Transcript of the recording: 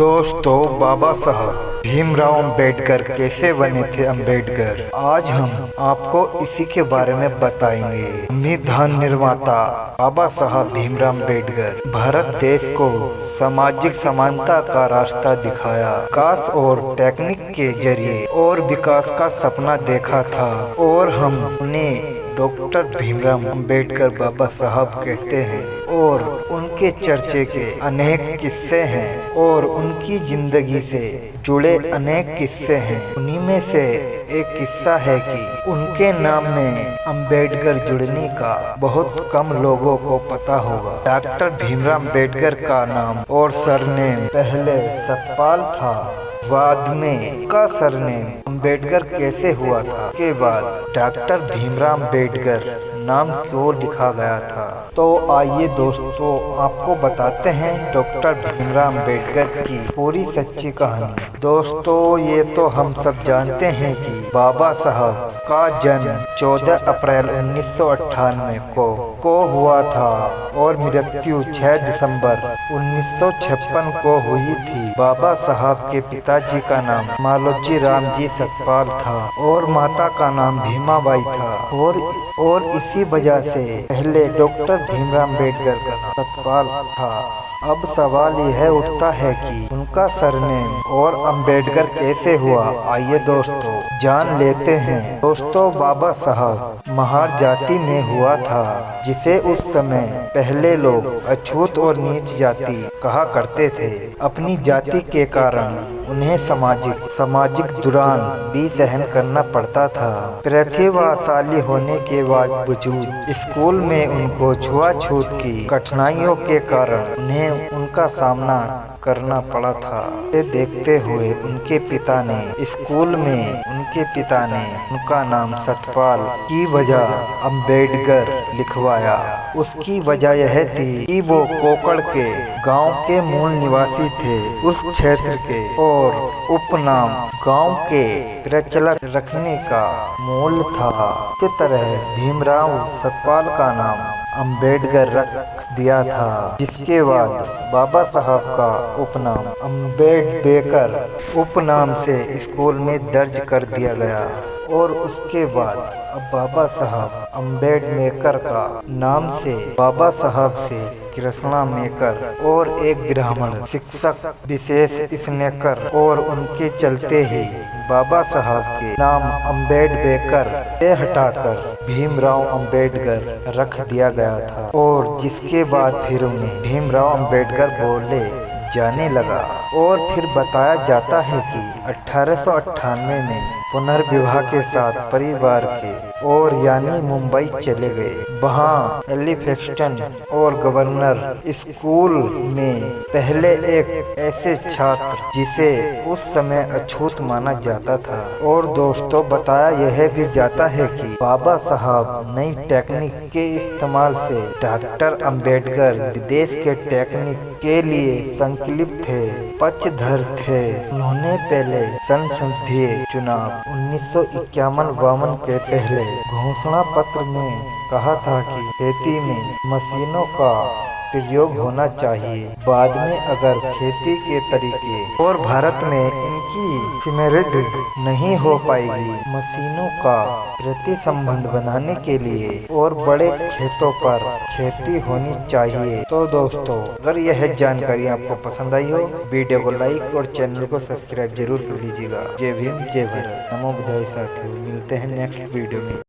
दोस्तों, बाबा साहब भीमराव अंबेडकर कैसे बने थे अंबेडकर, आज हम आपको इसी के बारे में बताएंगे। संविधान निर्माता बाबा साहब भीमराव अंबेडकर भारत देश को सामाजिक समानता का रास्ता दिखाया, विकास और टेक्निक के जरिए और विकास का सपना देखा था और हम उन्हें डॉक्टर भीमराव अंबेडकर बाबा साहब कहते हैं और उनके चर्चे के अनेक किस्से हैं और उनकी जिंदगी से जुड़े अनेक किस्से हैं। उन्हीं में से एक किस्सा है कि उनके नाम में अंबेडकर जुड़ने का बहुत कम लोगों को पता होगा। डॉक्टर भीमराव अंबेडकर का नाम और सरनेम पहले सतपाल था, बाद में का सरनेम अंबेडकर कैसे हुआ था, के बाद डॉक्टर भीमराव अंबेडकर नाम क्यों लिखा गया था। तो आइए दोस्तों, आपको बताते हैं डॉक्टर भीमराव अंबेडकर की पूरी सच्ची कहानी। दोस्तों, ये तो हम सब जानते हैं कि बाबा साहब का जन्म 14 अप्रैल 1998 को हुआ था और मृत्यु 6 दिसंबर 1956 को हुई थी। बाबा साहब के पिताजी का नाम मालोजी राम जी सतपाल था और माता का नाम भीमाबाई था और इसी वजह से पहले डॉक्टर भीमराव अंबेडकर का नाम सतपाल था। अब सवाल यह उठता है कि उनका सरनेम और अंबेडकर कैसे हुआ। आइए दोस्तों जान लेते हैं। दोस्तों, बाबा साहब महार जाति में हुआ था, जिसे उस समय पहले लोग अछूत और नीच जाति कहा करते थे। अपनी जाति के कारण उन्हें सामाजिक दुरान भी सहन करना पड़ता था। प्रतिभाशाली होने के बावजूद स्कूल में उनको छुआछूत की कठिनाइयों के कारण उन्हें उनका सामना करना पड़ा था। ये देखते हुए उनके पिता ने स्कूल में उनका नाम सतपाल की बजाय अंबेडकर लिखवाया। उसकी वजह यह थी कि वो कोकड़ के गांव के मूल निवासी थे उस क्षेत्र के और उपनाम गांव के प्रचलित रखने का मूल था। इसी तरह भीमराव सतपाल का नाम अंबेडकर रख दिया था, जिसके बाद बाबा साहब का उपनाम अंबेडकर उपनाम से स्कूल में दर्ज कर दिया गया और उसके बाद अब बाबा साहब अंबेडकर का नाम से बाबा साहब से कृष्णा मेकर और एक ब्राह्मण शिक्षक विशेष स्नेकर और उनके चलते ही बाबा साहब के नाम अंबेडकर से हटाकर भीमराव अंबेडकर रख दिया गया था और जिसके बाद फिर उन्हें भीमराव अंबेडकर बोले जाने लगा। और फिर बताया जाता है कि 1898 में पुनर्विवाह के साथ परिवार के और यानी मुंबई चले गए। वहाँ एलिफेक्स्टन और गवर्नर स्कूल में पहले एक ऐसे छात्र जिसे उस समय अछूत माना जाता था। और दोस्तों, बताया यह भी जाता है कि बाबा साहब नई टेक्निक के इस्तेमाल से डॉक्टर अंबेडकर विदेश के टेक्निक के लिए संकल्पित थे, पक्षधर थे। उन्होंने पहले संसदीय चुनाव 1951-52 के पहले घोषणा पत्र में कहा था कि खेती में मशीनों का प्रयोग होना चाहिए। बाद में अगर खेती के तरीके और भारत में इनकी समृद्धि नहीं हो पाएगी, मशीनों का प्रति संबंध बनाने के लिए और बड़े खेतों पर खेती होनी चाहिए। तो दोस्तों, अगर यह जानकारी आपको पसंद आई हो, वीडियो को लाइक और चैनल को सब्सक्राइब जरूर कर लीजिएगा। जय भीम, जय भारत, नमो बुद्धाय साथियों। मिलते हैं नेक्स्ट वीडियो में।